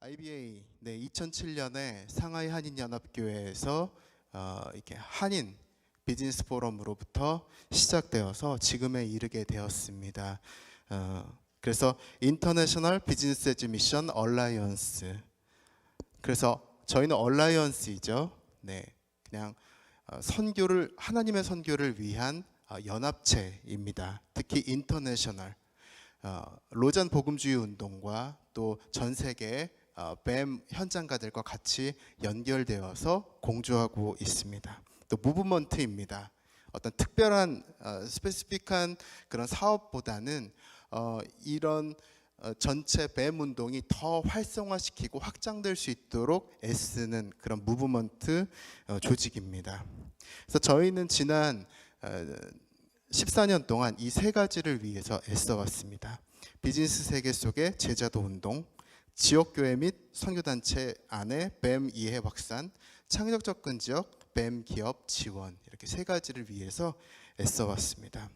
IBA 2007년에 상하이 한인연합교회에서 이렇게 한인 비즈니스 포럼으로부터 시작되어서 지금에 이르게 되었습니다. 그래서 인터내셔널 비즈니스 에듀 미션 얼라이언스. 그래서 저희는 얼라이언스이죠. 그냥 선교를 하나님의 선교를 위한 연합체입니다. 특히 인터내셔널 로잔 복음주의 운동과 또 전 세계 뱀 현장가들과 같이 연결되어서 공조하고 있습니다. 또 무브먼트입니다. 어떤 특별한 스페시픽한 그런 사업보다는 이런 전체 뱀 운동이 더 활성화시키고 확장될 수 있도록 애쓰는 그런 무브먼트 조직입니다. 그래서 저희는 지난 14년 동안 이 세 가지를 위해서 애써왔습니다. 비즈니스 세계 속의 제자도 운동, 지역교회 및 선교단체 안에 뱀 이해 확산, 창의적 접근 지역, 뱀 기업 지원, 이렇게 세 가지를 위해서 애써왔습니다.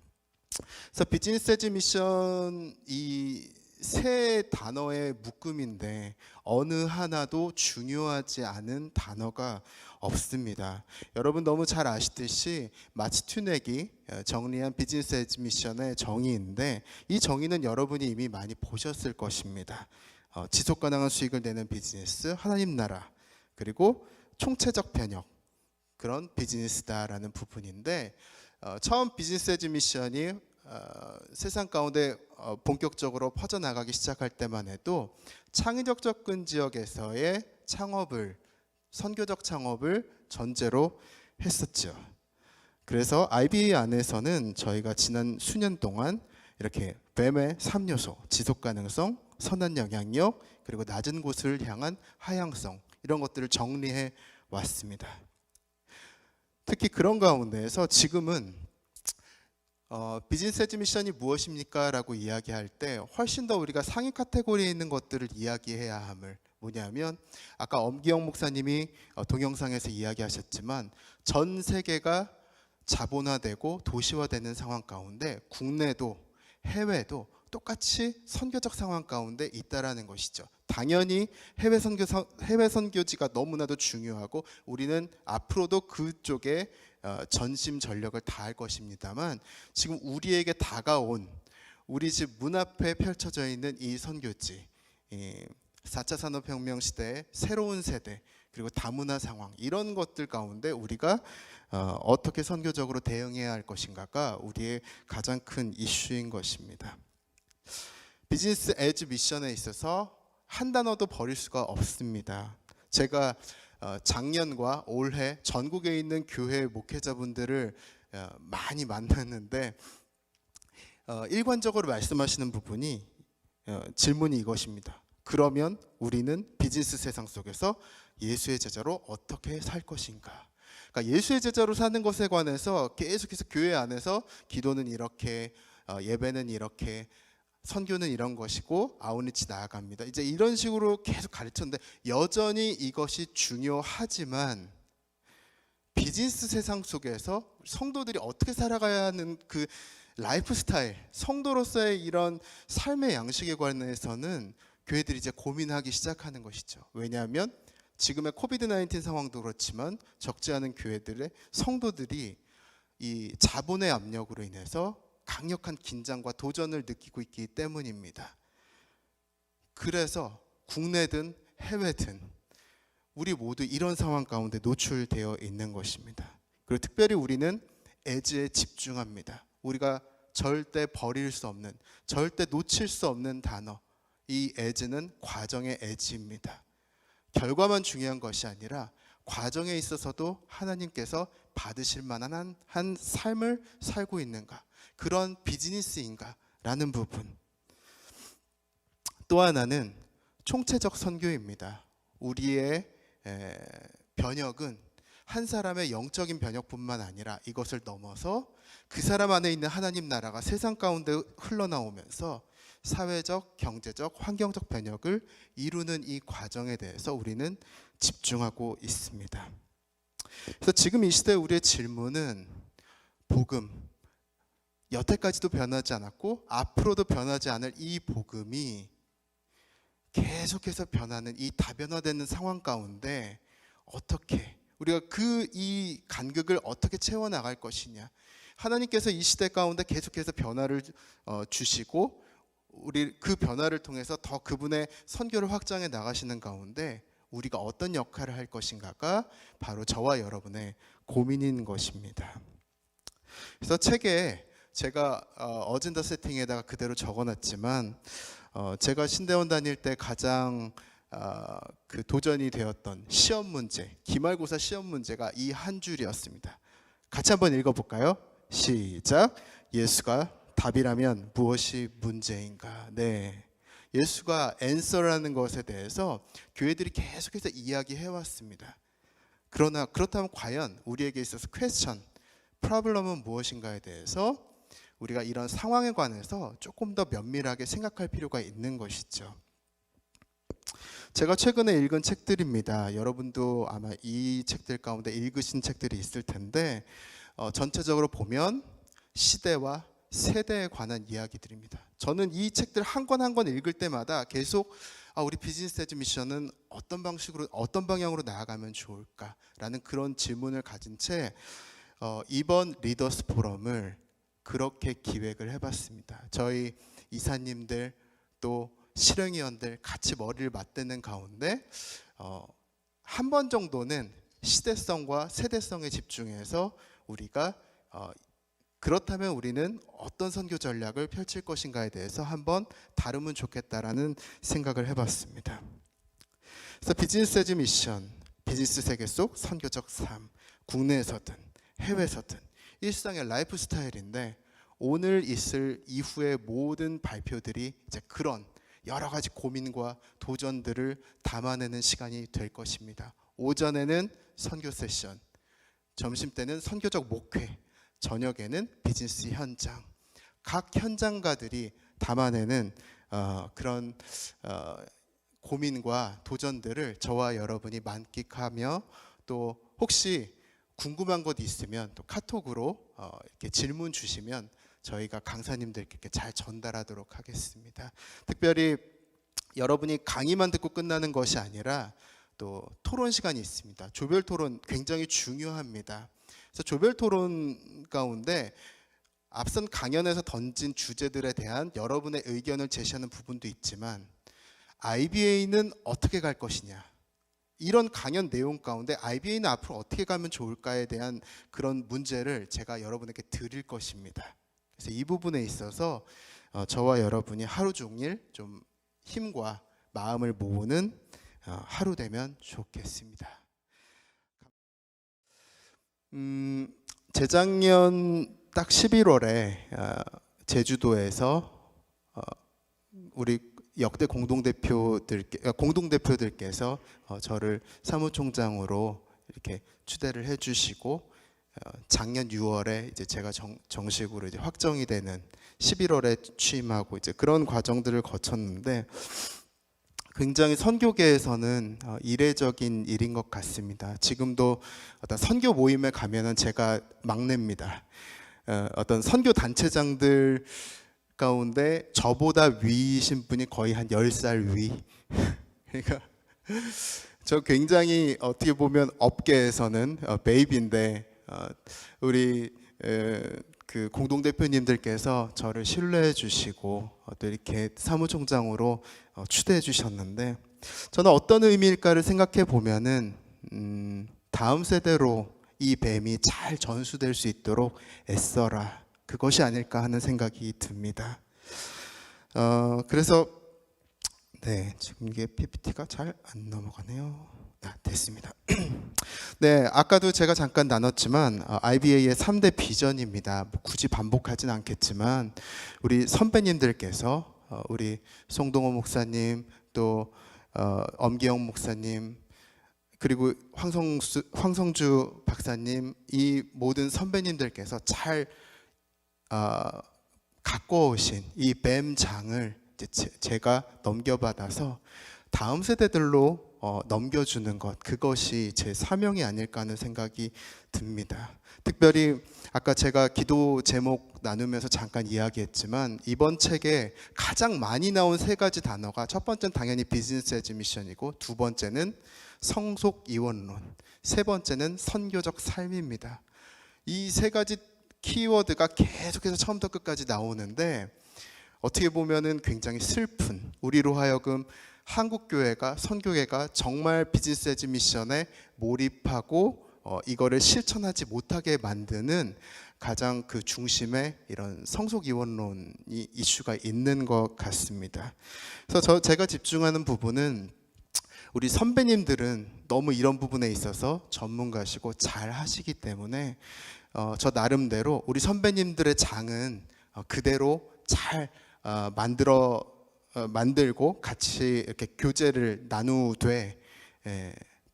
그래서 비즈니스 에듀 미션 이 세 단어의 묶음인데 어느 하나도 중요하지 않은 단어가 없습니다. 여러분 너무 잘 아시듯이 마치 튜넥이 정리한 비즈니스 에듀 미션의 정의인데 이 정의는 여러분이 이미 많이 보셨을 것입니다. 지속 가능한 수익을 내는 비즈니스, 하나님 나라, 그리고 총체적 변혁, 그런 비즈니스다라는 부분인데 처음 비즈니스 에듀 미션이 세상 가운데 본격적으로 퍼져나가기 시작할 때만 해도 창의적 접근 지역에서의 창업을, 선교적 창업을 전제로 했었죠. 그래서 IBA 안에서는 저희가 지난 수년 동안 이렇게 뱀의 3요소, 지속 가능성, 선한 영향력, 그리고 낮은 곳을 향한 하향성, 이런 것들을 정리해 왔습니다. 특히 그런 가운데에서 지금은 비즈니스 에듀 미션이 무엇입니까? 라고 이야기할 때 훨씬 더 우리가 상위 카테고리에 있는 것들을 이야기해야 함을, 뭐냐면 아까 엄기영 목사님이 동영상에서 이야기하셨지만 전 세계가 자본화되고 도시화되는 상황 가운데 국내도 해외도 똑같이 선교적 상황 가운데 있다라는 것이죠. 당연히 해외 선교지가 너무나도 중요하고 우리는 앞으로도 그쪽에 전심 전력을 다할 것입니다만 지금 우리에게 다가온 우리 집 문 앞에 펼쳐져 있는 이 선교지, 4차 산업혁명 시대의 새로운 세대, 그리고 다문화 상황, 이런 것들 가운데 우리가 어떻게 선교적으로 대응해야 할 것인가가 우리의 가장 큰 이슈인 것입니다. 비즈니스 에듀 미션에 있어서 한 단어도 버릴 수가 없습니다. 제가 작년과 올해 전국에 있는 교회 목회자분들을 많이 만났는데 일관적으로 말씀하시는 부분이 질문이 이것입니다. 그러면 우리는 비즈니스 세상 속에서 예수의 제자로 어떻게 살 것인가? 그러니까 예수의 제자로 사는 것에 관해서 계속해서 교회 안에서 기도는 이렇게, 예배는 이렇게, 선교는 이런 것이고 아웃리치 나아갑니다. 이제 이런 식으로 계속 가르쳤는데 여전히 이것이 중요하지만 비즈니스 세상 속에서 성도들이 어떻게 살아가야 하는 그 라이프 스타일, 성도로서의 이런 삶의 양식에 관해서는 교회들이 이제 고민하기 시작하는 것이죠. 왜냐하면 지금의 코비드 19 상황도 그렇지만 적지 않은 교회들의 성도들이 이 자본의 압력으로 인해서 강력한 긴장과 도전을 느끼고 있기 때문입니다. 그래서 국내든 해외든 우리 모두 이런 상황 가운데 노출되어 있는 것입니다. 그리고 특별히 우리는 에듀에 집중합니다. 우리가 절대 버릴 수 없는, 절대 놓칠 수 없는 단어, 이 에듀는 과정의 에듀입니다. 결과만 중요한 것이 아니라 과정에 있어서도 하나님께서 받으실 만한 한 삶을 살고 있는가, 그런 비즈니스인가 라는 부분. 또 하나는 총체적 선교입니다. 우리의 변혁은 한 사람의 영적인 변혁뿐만 아니라 이것을 넘어서 그 사람 안에 있는 하나님 나라가 세상 가운데 흘러나오면서 사회적, 경제적, 환경적 변혁을 이루는 이 과정에 대해서 우리는 집중하고 있습니다. 그래서 지금 이 시대 우리의 질문은 복음, 여태까지도 변하지 않았고 앞으로도 변하지 않을 이 복음이 계속해서 변하는 이 다변화되는 상황 가운데 어떻게 우리가 이 간극을 어떻게 채워나갈 것이냐. 하나님께서 이 시대 가운데 계속해서 변화를 주시고 우리 그 변화를 통해서 더 그분의 선교를 확장해 나가시는 가운데 우리가 어떤 역할을 할 것인가가 바로 저와 여러분의 고민인 것입니다. 그래서 책에 제가 어젠다 세팅에다가 그대로 적어놨지만 제가 신대원 다닐 때 가장 그 도전이 되었던 시험 문제, 기말고사 시험 문제가 이 한 줄이었습니다. 같이 한번 읽어볼까요? 시작. 예수가 답이라면 무엇이 문제인가? 네, 예수가 answer라는 것에 대해서 교회들이 계속해서 이야기해 왔습니다. 그러나 그렇다면 과연 우리에게 있어서 question, problem은 무엇인가에 대해서 우리가 이런 상황에 관해서 조금 더 면밀하게 생각할 필요가 있는 것이죠. 제가 최근에 읽은 책들입니다. 여러분도 아마 이 책들 가운데 읽으신 책들이 있을 텐데 전체적으로 보면 시대와 세대에 관한 이야기들입니다. 저는 이 책들 한 권 한 권 읽을 때마다 계속 우리 비즈니스 에듀 미션은 어떤 방식으로 어떤 방향으로 나아가면 좋을까라는 그런 질문을 가진 채 이번 리더스 포럼을 그렇게 기획을 해봤습니다. 저희 이사님들 또 실행위원들 같이 머리를 맞대는 가운데 한 번 정도는 시대성과 세대성에 집중해서 우리가 그렇다면 우리는 어떤 선교 전략을 펼칠 것인가에 대해서 한번 다루면 좋겠다라는 생각을 해봤습니다. 그래서 비즈니스 에듀 미션, 비즈니스 세계 속 선교적 삶, 국내에서든 해외에서든 일상의 라이프 스타일인데 오늘 있을 이후의 모든 발표들이 이제 그런 여러 가지 고민과 도전들을 담아내는 시간이 될 것입니다. 오전에는 선교 세션, 점심 때는 선교적 목회, 저녁에는 비즈니스 현장, 각 현장가들이 담아내는 그런 고민과 도전들을 저와 여러분이 만끽하며 또 혹시 궁금한 것 있으면 또 카톡으로 이렇게 질문 주시면 저희가 강사님들께 잘 전달하도록 하겠습니다. 특별히 여러분이 강의만 듣고 끝나는 것이 아니라 또 토론 시간이 있습니다. 조별 토론 굉장히 중요합니다. 그래서 조별 토론 가운데 앞선 강연에서 던진 주제들에 대한 여러분의 의견을 제시하는 부분도 있지만 IBA는 어떻게 갈 것이냐, 이런 강연 내용 가운데 IBA는 앞으로 어떻게 가면 좋을까에 대한 그런 문제를 제가 여러분에게 드릴 것입니다. 그래서 이 부분에 있어서 저와 여러분이 하루 종일 좀 힘과 마음을 모으는 하루 되면 좋겠습니다. 재작년 딱 11월에 제주도에서 우리 역대 공동대표들께서 저를 사무총장으로 이렇게 추대를 해주시고 작년 6월에 이제 제가 정식으로 이제 확정이 되는 11월에 취임하고 이제 그런 과정들을 거쳤는데 굉장히 선교계에서는 이례적인 일인 것 같습니다. 지금도 어떤 선교 모임에 가면은 제가 막내입니다. 어떤 선교 단체장들 가운데 저보다 위이신 분이 거의 한 10살 위. 그러니까 저 굉장히 어떻게 보면 업계에서는 베이비인데 우리 그 공동대표님들께서 저를 신뢰해 주시고 또 이렇게 사무총장으로 추대해 주셨는데 저는 어떤 의미일까를 생각해 보면은 다음 세대로 이 뱀이 잘 전수될 수 있도록 애써라, 그것이 아닐까 하는 생각이 듭니다. 그래서 네, 지금 이게 PPT가 잘 안 넘어가네요. 됐습니다. 네, 아까도 제가 잠깐 나눴지만 IBA의 3대 비전입니다. 뭐 굳이 반복하진 않겠지만 우리 선배님들께서 우리 송동호 목사님 또 엄기영 목사님 그리고 황성주 박사님, 이 모든 선배님들께서 잘 갖고 오신 이 뱀장을 제가 넘겨받아서 다음 세대들로 넘겨주는 것, 그것이 제 사명이 아닐까 하는 생각이 듭니다. 특별히 아까 제가 기도 제목 나누면서 잠깐 이야기했지만 이번 책에 가장 많이 나온 세 가지 단어가, 첫 번째는 당연히 비즈니스 에즈 미션이고, 두 번째는 성속 이원론, 세 번째는 선교적 삶입니다. 이 세 가지 키워드가 계속해서 처음부터 끝까지 나오는데, 어떻게 보면은 굉장히 슬픈, 우리로 하여금 한국교회가, 선교회가 정말 비즈니스 에즈 미션에 몰입하고 이거를 실천하지 못하게 만드는 가장 그 중심에 이런 성속 이원론이 이슈가 있는 것 같습니다. 그래서 제가 집중하는 부분은, 우리 선배님들은 너무 이런 부분에 있어서 전문가시고 잘 하시기 때문에 저 나름대로 우리 선배님들의 장은 그대로 잘 만들고 같이 이렇게 교제를 나누되,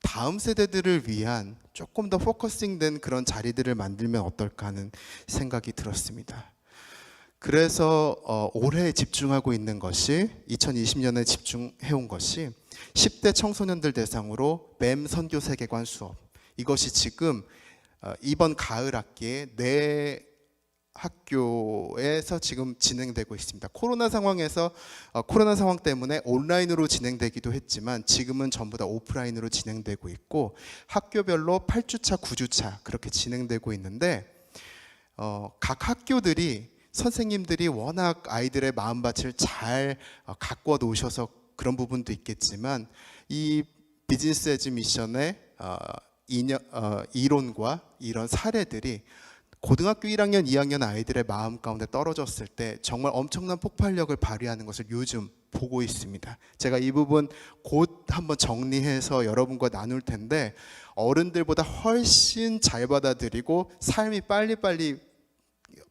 다음 세대들을 위한 조금 더 포커싱된 그런 자리들을 만들면 어떨까 하는 생각이 들었습니다. 그래서 올해 집중하고 있는 것이, 2020년에 집중해온 것이 10대 청소년들 대상으로 맴 선교 세계관 수업, 이것이 지금 이번 가을 학기에 내 학교에서 지금 진행되고 있습니다. 코로나 상황 때문에 온라인으로 진행되기도 했지만 지금은 전부 다 오프라인으로 진행되고 있고, 학교별로 8주차, 9주차 그렇게 진행되고 있는데, 각 학교들이, 선생님들이 워낙 아이들의 마음밭을 잘 가꿔 놓으셔서 그런 부분도 있겠지만, 이 비즈니스 에즈 미션의 이론과 이런 사례들이 고등학교 1학년, 2학년 아이들의 마음 가운데 떨어졌을 때 정말 엄청난 폭발력을 발휘하는 것을 요즘 보고 있습니다. 제가 이 부분 곧 한번 정리해서 여러분과 나눌 텐데, 어른들보다 훨씬 잘 받아들이고 삶이 빨리빨리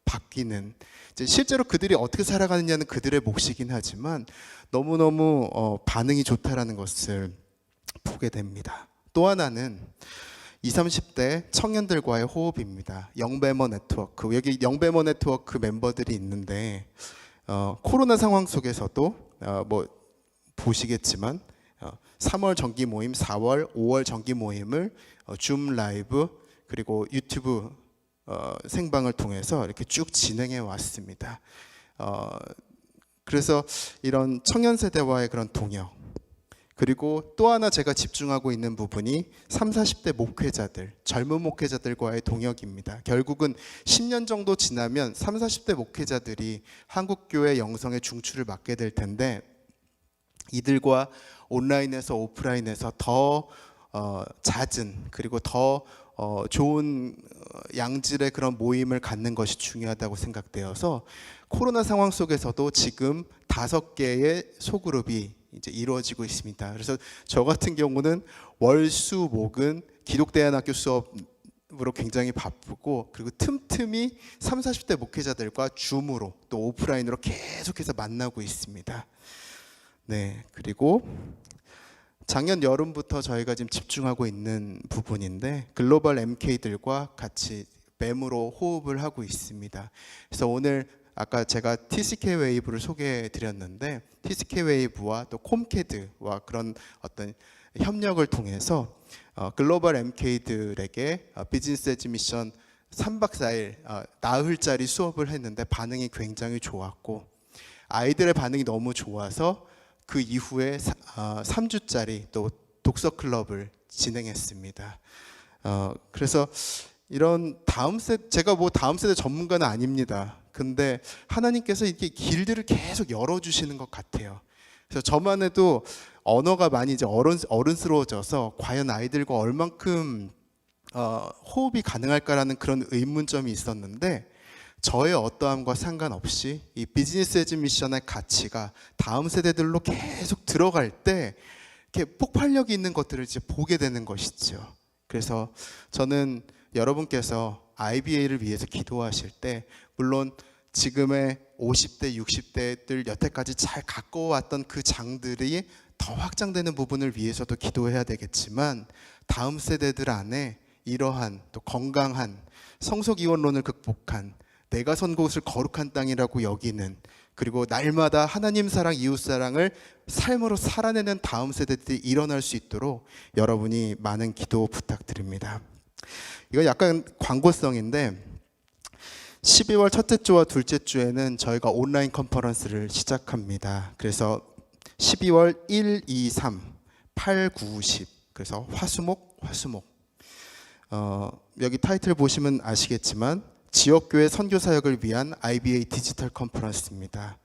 바뀌는, 이제 실제로 그들이 어떻게 살아가느냐는 그들의 몫이긴 하지만 너무너무 반응이 좋다라는 것을 보게 됩니다. 또 하나는 20, 30대 청년들과의 호흡입니다. 영배머 네트워크, 여기 영배머 네트워크 멤버들이 있는데, 코로나 상황 속에서도 뭐 보시겠지만 3월 정기 모임, 4월, 5월 정기 모임을 줌 라이브 그리고 유튜브 생방을 통해서 이렇게 쭉 진행해 왔습니다. 그래서 이런 청년 세대와의 그런 동역, 그리고 또 하나 제가 집중하고 있는 부분이 30, 40대 목회자들, 젊은 목회자들과의 동역입니다. 결국은 10년 정도 지나면 30, 40대 목회자들이 한국교회 영성의 중추를 맡게 될 텐데, 이들과 온라인에서 오프라인에서 더 잦은, 그리고 더 좋은 양질의 그런 모임을 갖는 것이 중요하다고 생각되어서, 코로나 상황 속에서도 지금 5개의 소그룹이 이제 이루어지고 있습니다. 그래서 저 같은 경우는 월수목은 기독대안학교 수업으로 굉장히 바쁘고, 그리고 틈틈이 30, 40대 목회자들과 줌으로 또 오프라인으로 계속해서 만나고 있습니다. 네, 그리고 작년 여름부터 저희가 지금 집중하고 있는 부분인데, 글로벌 MK들과 같이 뱀으로 호흡을 하고 있습니다. 그래서 오늘 아까 제가 TCK 웨이브를 소개해 드렸는데, TCK 웨이브와 또 콤캐드와 그런 어떤 협력을 통해서 글로벌 MK들에게 비즈니스 에즈 미션 3박 4일 나흘짜리 수업을 했는데 반응이 굉장히 좋았고, 아이들의 반응이 너무 좋아서 그 이후에 3주짜리 또 독서 클럽을 진행했습니다. 그래서 이런 제가 뭐 다음 세대 전문가는 아닙니다. 근데 하나님께서 이렇게 길들을 계속 열어주시는 것 같아요. 그래서 저만 해도 언어가 많이 이제 어른스러워져서 과연 아이들과 얼만큼 호흡이 가능할까라는 그런 의문점이 있었는데, 저의 어떠함과 상관없이 이 비즈니스 에즈 미션의 가치가 다음 세대들로 계속 들어갈 때 이렇게 폭발력이 있는 것들을 이제 보게 되는 것이죠. 그래서 저는 여러분께서 IBA를 위해서 기도하실 때, 물론 지금의 50대, 60대들 여태까지 잘 가꿔왔던 그 장들이 더 확장되는 부분을 위해서도 기도해야 되겠지만, 다음 세대들 안에 이러한 또 건강한 성속 이원론을 극복한, 내가 선 곳을 거룩한 땅이라고 여기는 그리고 날마다 하나님 사랑, 이웃 사랑을 삶으로 살아내는 다음 세대들이 일어날 수 있도록 여러분이 많은 기도 부탁드립니다. 이거 약간 광고성인데 12월 첫째 주와 둘째 주에는 저희가 온라인 컨퍼런스를 시작합니다. 그래서 12월 1, 2, 3, 8, 9, 10 그래서 화수목 여기 타이틀 보시면 아시겠지만 지역교회 선교사역을 위한 IBA 디지털 컨퍼런스입니다.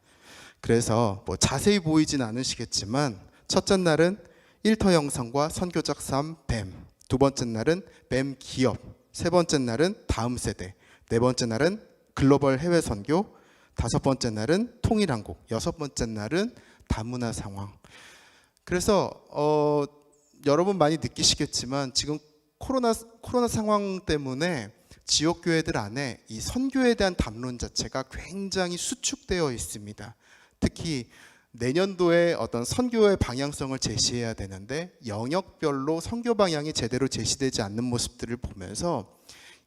그래서 뭐 자세히 보이진 않으시겠지만 첫째 날은 일터 형성과 선교적 삶 뱀, 두 번째 날은 뱀 기업, 세 번째 날은 다음 세대, 네 번째 날은 글로벌 해외 선교, 다섯 번째 날은 통일한국, 여섯 번째 날은 다문화 상황. 그래서 여러분 많이 느끼시겠지만 지금 코로나 상황 때문에 지역 교회들 안에 이 선교에 대한 담론 자체가 굉장히 수축되어 있습니다. 특히 내년도에 어떤 선교의 방향성을 제시해야 되는데 영역별로 선교 방향이 제대로 제시되지 않는 모습들을 보면서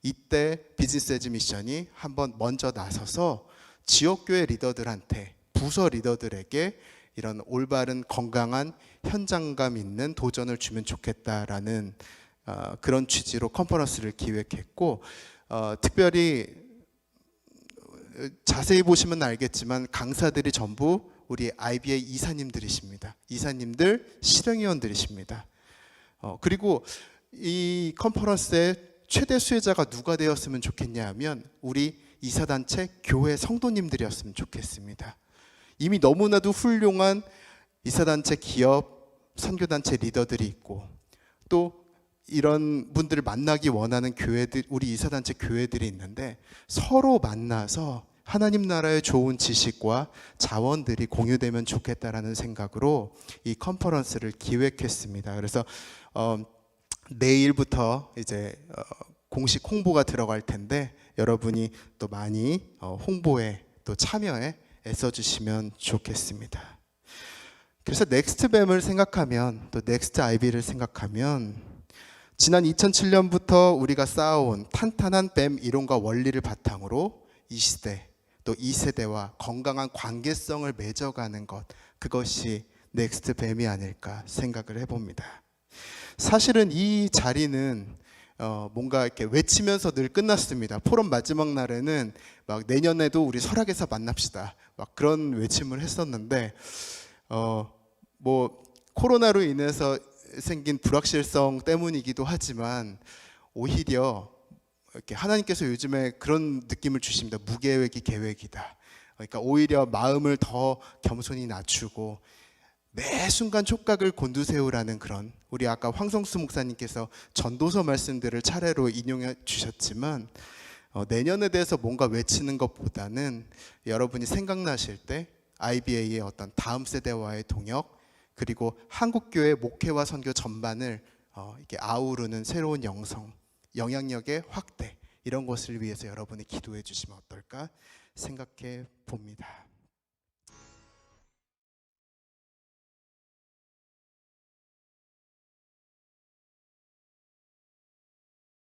이때 비즈니스 에즈 미션이 한번 먼저 나서서 지역교회 리더들한테, 부서 리더들에게 이런 올바른 건강한 현장감 있는 도전을 주면 좋겠다라는 그런 취지로 컨퍼런스를 기획했고, 특별히 자세히 보시면 알겠지만 강사들이 전부 우리 IBA 이사님들이십니다. 이사님들, 실행위원들이십니다. 그리고 이 컨퍼런스의 최대 수혜자가 누가 되었으면 좋겠냐 하면 우리 이사단체 교회 성도님들이었으면 좋겠습니다. 이미 너무나도 훌륭한 이사단체 기업, 선교단체 리더들이 있고 또 이런 분들을 만나기 원하는 교회들, 우리 이사단체 교회들이 있는데 서로 만나서 하나님 나라의 좋은 지식과 자원들이 공유되면 좋겠다라는 생각으로 이 컨퍼런스를 기획했습니다. 그래서 내일부터 이제 공식 홍보가 들어갈 텐데 여러분이 또 많이 홍보에 또 참여에 애써주시면 좋겠습니다. 그래서 넥스트뱀을 생각하면 또 넥스트 IB를 생각하면 지난 2007년부터 우리가 쌓아온 탄탄한 뱀 이론과 원리를 바탕으로 이 시대 또 이 세대와 건강한 관계성을 맺어가는 것, 그것이 넥스트 뱀이 아닐까 생각을 해봅니다. 사실은 이 자리는 뭔가 이렇게 외치면서 늘 끝났습니다. 포럼 마지막 날에는 막 내년에도 우리 설악에서 만납시다, 막 그런 외침을 했었는데 뭐 코로나로 인해서 생긴 불확실성 때문이기도 하지만 오히려 이렇게 하나님께서 요즘에 그런 느낌을 주십니다. 무계획이 계획이다. 그러니까 오히려 마음을 더 겸손히 낮추고 매 순간 촉각을 곤두세우라는 그런, 우리 아까 황성수 목사님께서 전도서 말씀들을 차례로 인용해 주셨지만 내년에 대해서 뭔가 외치는 것보다는 여러분이 생각나실 때 IBA의 어떤 다음 세대와의 동역, 그리고 한국교회 목회와 선교 전반을 이렇게 아우르는 새로운 영향력의 확대, 이런 것을 위해서 여러분이 기도해 주시면 어떨까 생각해 봅니다.